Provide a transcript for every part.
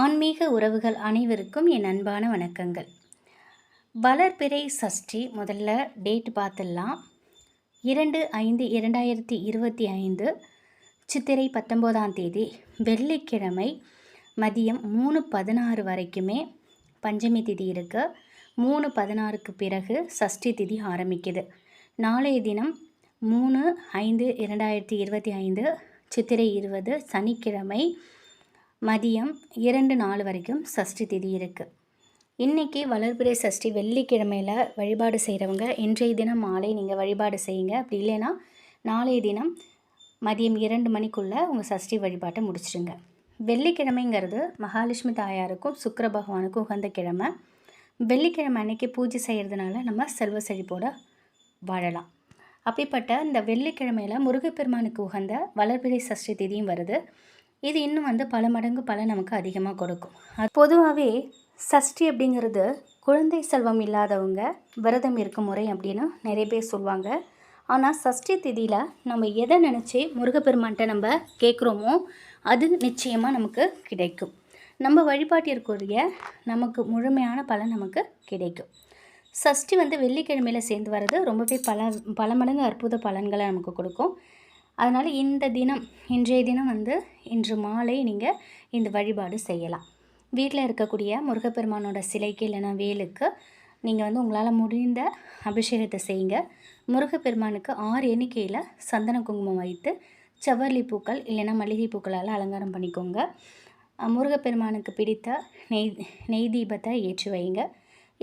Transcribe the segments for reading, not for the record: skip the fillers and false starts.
ஆன்மீக உறவுகள் அனைவருக்கும் என் அன்பான வணக்கங்கள். வளர்பிறை சஷ்டி முதல்ல டேட் பார்த்துடலாம். 2/5/2025 சித்திரை 19ஆம் தேதி வெள்ளிக்கிழமை மதியம் 3:16 வரைக்குமே பஞ்சமி திதி இருக்குது. 3:16க்கு பிறகு சஷ்டி திதி ஆரம்பிக்குது. நாளைய தினம் 3/5/2025 சித்திரை 20 சனிக்கிழமை மதியம் 2:04 வரைக்கும் சஷ்டி திதி இருக்குது. இன்றைக்கி வளர்பிறை சஷ்டி வெள்ளிக்கிழமையில் வழிபாடு செய்கிறவங்க இன்றைய தினம் மாலை நீங்கள் வழிபாடு செய்யுங்க. அப்படி இல்லைன்னா நாளைய தினம் மதியம் 2 மணிக்குள்ளே உங்கள் சஷ்டி வழிபாட்டை முடிச்சிடுங்க. வெள்ளிக்கிழமைங்கிறது மகாலட்சுமி தாயாருக்கும் சுக்கிர பகவானுக்கும் உகந்த கிழமை. வெள்ளிக்கிழமை அன்றைக்கி பூஜை செய்கிறதுனால நம்ம செல்வ செழிப்போடு வாழலாம். அப்படிப்பட்ட இந்த வெள்ளிக்கிழமையில் முருகப்பெருமானுக்கு உகந்த வளர்பிறை சஷ்டி திதியும் வருது. இது இன்னும் பல மடங்கு பலன் நமக்கு அதிகமாக கொடுக்கும். அது பொதுவாகவே சஷ்டி அப்படிங்கிறது குழந்தை செல்வம் இல்லாதவங்க விரதம் இருக்கும் முறை அப்படின்னு நிறைய பேர் சொல்லுவாங்க. ஆனால் சஷ்டி திதியில் நம்ம எதை நினச்சி முருகப்பெருமான்கிட்ட நம்ம கேட்குறோமோ அது நிச்சயமாக நமக்கு கிடைக்கும். நம்ம வழிபாட்டிற்குரிய நமக்கு முழுமையான பலன் நமக்கு கிடைக்கும். சஷ்டி வெள்ளிக்கிழமையில் சேர்ந்து வர்றது ரொம்பவே பல மடங்கு அற்புத பலன்களை நமக்கு கொடுக்கும். அதனால் இன்றைய தினம் இன்று மாலை நீங்கள் இந்த வழிபாடு செய்யலாம். வீட்டில் இருக்கக்கூடிய முருகப்பெருமானோட சிலைக்கு இல்லைன்னா வேலுக்கு நீங்கள் உங்களால் முடிந்த அபிஷேகத்தை செய்யுங்க. முருகப்பெருமானுக்கு 6 எண்ணிக்கையில் சந்தன குங்குமம் வைத்து செவ்வரளி பூக்கள் இல்லைன்னா மல்லிகை பூக்களால் அலங்காரம் பண்ணிக்கோங்க. முருகப்பெருமானுக்கு பிடித்த நெய் தீபத்தை ஏற்றி வைங்க.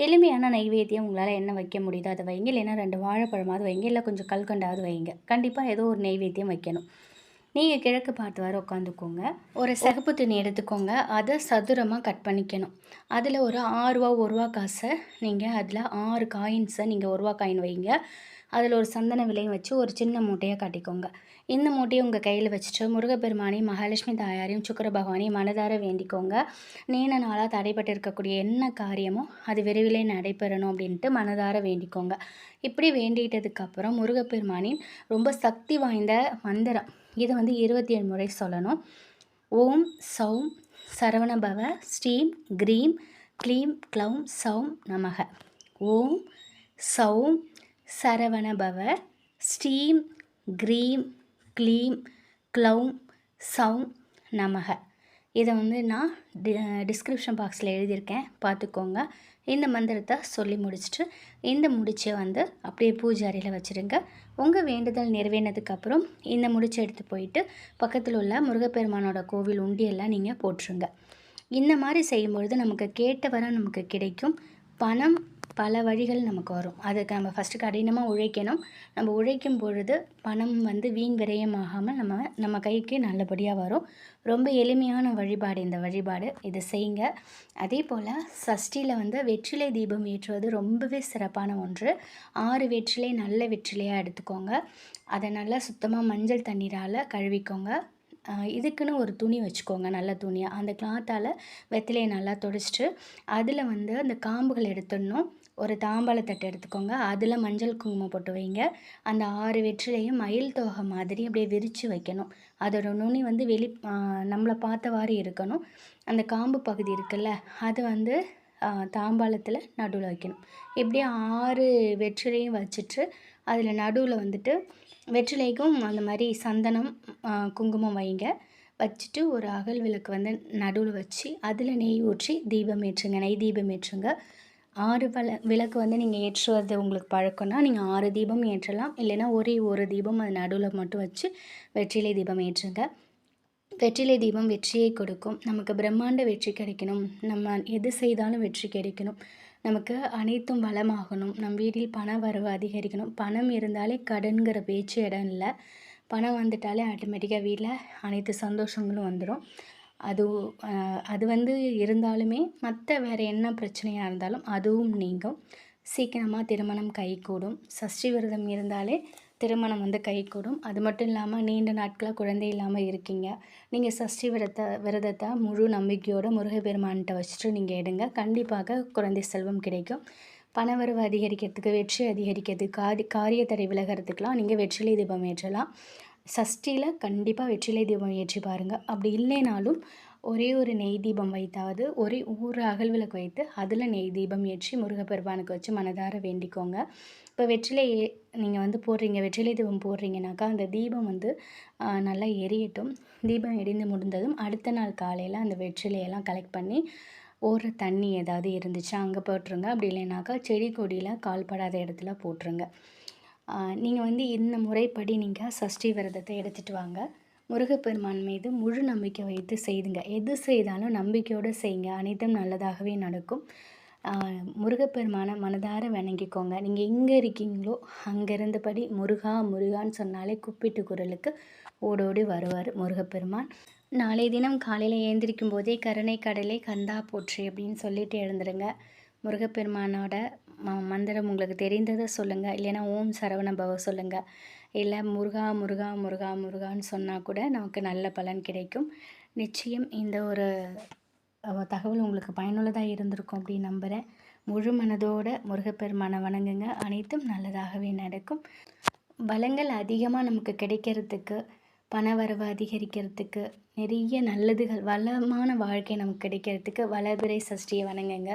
எளிமையான நைவேத்தியம் உங்களால் என்ன வைக்க முடியுதோ அதை வைங்க. இல்லைன்னா 2 வாழைப்பழமாவது வைங்க, இல்லை கொஞ்சம் கல்கண்டாவது வைங்க. கண்டிப்பாக ஏதோ ஒரு நைவேத்தியம் வைக்கணும். நீங்கள் கிழக்கு பார்த்து வர உட்காந்துக்கோங்க. ஒரு சிகப்பு துணி எடுத்துக்கோங்க. அதை சதுரமாக கட் பண்ணிக்கணும். அதில் ஒரு 6 ரூபா 1 ரூபா காசை நீங்கள் அதில் 6 காயின்ஸை நீங்கள் 1 ரூபா காயின் வைங்க. அதில் ஒரு சந்தன விலையும் வச்சு ஒரு சின்ன மூட்டையாக காட்டிக்கோங்க. இந்த மூட்டையை உங்கள் கையில் வச்சுட்டு முருகப்பெருமானையும் மகாலட்சுமி தாயாரையும் சுக்கிர பகவானையும் மனதார வேண்டிக்கோங்க. நீண்ட நாளாக தடைப்பட்டு இருக்கக்கூடிய என்ன காரியமோ அது விரைவிலே நடைபெறணும் அப்படின்ட்டு மனதார வேண்டிக்கோங்க. இப்படி வேண்டிட்டதுக்கப்புறம் முருகப்பெருமானின் ரொம்ப சக்தி வாய்ந்த மந்திரம் இதை 27 முறை சொல்லணும். ஓம் சௌம் சரவணபவ ஸ்ரீம் க்ரீம் க்ளீம் க்ளௌம் சௌம் நமக. ஓம் சௌம் சரவணபவ ஸ்ரீம் க்ரீம் க்ளீம் க்ளௌம் சௌம் நமக. இதை நான் டிஸ்கிரிப்ஷன் பாக்ஸில் எழுதியிருக்கேன், பார்த்துக்கோங்க. இந்த மந்திரத்தை சொல்லி முடிச்சுட்டு இந்த முடிச்சை அப்படியே பூஜை அறையில் வச்சுருங்க. உங்கள் வேண்டுதல் நிறைவேறினதுக்கப்புறம் இந்த முடிச்சை எடுத்து போயிட்டு பக்கத்தில் உள்ள முருகப்பெருமானோட கோவில் உண்டியெல்லாம் நீங்கள் போட்டுருங்க. இந்த மாதிரி செய்யும்பொழுது நமக்கு கேட்ட வர நமக்கு கிடைக்கும். பணம் பல வழிகள் நமக்கு வரும். அதுக்கு நம்ம ஃபஸ்ட்டு கடினமாக உழைக்கணும். நம்ம உழைக்கும் பொழுது பணம் வீண் விரயமாகாமல் நம்ம கைக்கு நல்லபடியாக வரும். ரொம்ப எளிமையான வழிபாடு இந்த வழிபாடு. இதை செய்யுங்க. அதே போல் சஷ்டியில் வெற்றிலை தீபம் ஏற்றுவது ரொம்பவே சிறப்பான ஒன்று. 6 வெற்றிலை நல்ல வெற்றிலையாக எடுத்துக்கோங்க. அதை நல்லா சுத்தமாக மஞ்சள் தண்ணீரால் கழுவிக்கோங்க. இதுக்குன்னு ஒரு துணி வச்சுக்கோங்க, நல்ல துணியாக. அந்த கிளாத்தால் வெற்றிலையை நல்லா துடைச்சிட்டு அதில் அந்த காம்புகள் எடுத்துடணும். ஒரு தாம்பாளத்தட்டு எடுத்துக்கோங்க. அதில் மஞ்சள் குங்குமம் போட்டு வைங்க. அந்த 6 வெற்றிலையும் மயில் தோகை மாதிரி அப்படியே விரித்து வைக்கணும். அதோட நுனி நம்மளை பார்த்தவாறு இருக்கணும். அந்த காம்பு பகுதி இருக்குல்ல அது தாம்பாளத்தில் நடுவில் வைக்கணும். இப்படியே 6 வெற்றிலையும் வச்சுட்டு அதில் நடுவில் வெற்றிலைக்கும் அந்த மாதிரி சந்தனம் குங்குமம் வைங்க. வச்சுட்டு ஒரு அகல் விளக்கு நடுவில் வச்சு அதில் நெய் ஊற்றி தீபம் ஏற்றுங்க. நெய் தீபம் ஏற்றுங்க. 6 விளக்கு நீங்கள் ஏற்றுவது உங்களுக்கு பழக்கம்னா நீங்கள் 6 தீபம் ஏற்றலாம். இல்லைன்னா ஒரே ஒரு தீபம் அது நடுவில் மட்டும் வச்சு வெற்றிலை தீபம் ஏற்றுங்க. வெற்றிலை தீபம் வெற்றியை கொடுக்கும். நமக்கு பிரம்மாண்ட வெற்றி கிடைக்கணும். நம்ம எது செய்தாலும் வெற்றி கிடைக்கணும். நமக்கு அனைத்தும் வளமாகணும். நம் வீட்டில் பண வரவு அதிகரிக்கணும். பணம் இருந்தாலே கடன்கிற பேச்சு இடம் இல்லை. பணம் வந்துட்டாலே ஆட்டோமேட்டிக்காக வீட்டில் அனைத்து சந்தோஷங்களும் வந்துடும். அது இருந்தாலுமே மற்ற வேறு என்ன பிரச்சனையாக இருந்தாலும் அதுவும் நீங்கும். சீக்கிரமாக திருமணம் கைகூடும். சஷ்டி விரதம் இருந்தாலே திருமணம் கைகூடும். அது மட்டும் இல்லாமல் நீண்ட நாட்களாக குழந்தை இல்லாமல் இருக்கீங்க. நீங்கள் சஷ்டி விரதத்தை முழு நம்பிக்கையோடு முருகப்பெருமான்கிட்ட வச்சுட்டு நீங்கள் எடுங்க. கண்டிப்பாக குழந்தை செல்வம் கிடைக்கும். பணவரவு அதிகரிக்கிறதுக்கு, வெற்றி அதிகரிக்கிறதுக்கு, காரிய தடை விலகிறதுக்கெலாம் நீங்கள் வெற்றிலை தீபம் ஏற்றலாம். சஷ்டியில் கண்டிப்பாக வெற்றிலை தீபம் ஏற்றி பாருங்கள். அப்படி இல்லைனாலும் ஒரே ஒரு நெய் தீபம் வைத்தாவது ஒரு அகல் விளக்கு வைத்து அதில் நெய் தீபம் ஏற்றி முருகப்பெருமானுக்கு வச்சு மனதார வேண்டிக்கோங்க. இப்போ வெற்றிலை நீங்கள் வந்து போடுறீங்க, வெற்றிலை தீபம் போடுறீங்கனாக்கா அந்த தீபம் வந்து நல்லா எரியட்டும். தீபம் எரிந்து முடிந்ததும் அடுத்த நாள் காலையில் அந்த வெற்றிலையெல்லாம் கலெக்ட் பண்ணி ஓடுற தண்ணி ஏதாவது இருந்துச்சுன்னா அங்கே போட்டுருங்க. அப்படி இல்லைனாக்கா செடி கொடியில் கால்படாத இடத்துல போட்டுருங்க. நீங்கள் வந்து இந்த முறைப்படி நீங்கள் சஷ்டி விரதத்தை எடுத்துகிட்டு வாங்க. முருகப்பெருமான் மீது முழு நம்பிக்கை வைத்து செய்துங்க. எது செய்தாலும் நம்பிக்கையோடு செய்யுங்க. அனைத்தும் நல்லதாகவே நடக்கும். முருகப்பெருமானை மனதார வணங்கிக்கோங்க. நீங்கள் எங்கே இருக்கீங்களோ அங்கே இருந்தபடி முருகா முருகான்னு சொன்னாலே கூப்பிட்டு குரலுக்கு ஓடோடி வருவார் முருகப்பெருமான். நாளைய தினம் காலையில் ஏந்திரிக்கும் போதே கருணை கடலை கந்தா போற்றி அப்படின்னு சொல்லிட்டு எழுந்துருங்க. முருகப்பெருமானோட மந்திரம் உங்களுக்கு தெரிந்ததை சொல்லுங்கள். இல்லைன்னா ஓம் சரவண பவ சொல்லுங்கள். இல்லை முருகா முருகா முருகா முருகான்னு சொன்னால் கூட நமக்கு நல்ல பலன் கிடைக்கும். நிச்சயம் இந்த ஒரு தகவல் உங்களுக்கு பயனுள்ளதாக இருந்திருக்கும் அப்படின்னு நம்புகிறேன். முழு மனதோட முருகப்பெருமானை வணங்குங்க. அனைத்தும் நல்லதாகவே நடக்கும். பலங்கள் அதிகமாக நமக்கு கிடைக்கிறதுக்கு, பணவரவு அதிகரிக்கிறதுக்கு, நிறைய நல்லதுகள் வளமான வாழ்க்கை நமக்கு கிடைக்கிறதுக்கு வளர்பிறை சஷ்டியை வணங்குங்க.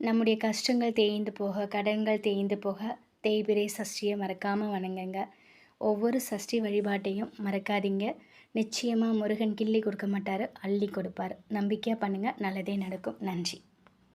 நம்முடைய கஷ்டங்கள் தேய்ந்து போக, கடன்கள் தேய்ந்து போக தேய்பிறை சஷ்டியை மறக்காமல் வணங்குங்க. ஒவ்வொரு சஷ்டி வழிபாட்டையும் மறக்காதீங்க. நிச்சயமாக முருகன் கிள்ளி கொடுக்க மாட்டார், அள்ளி கொடுப்பார். நம்பிக்கையாக பண்ணுங்கள், நல்லதே நடக்கும். நன்றி.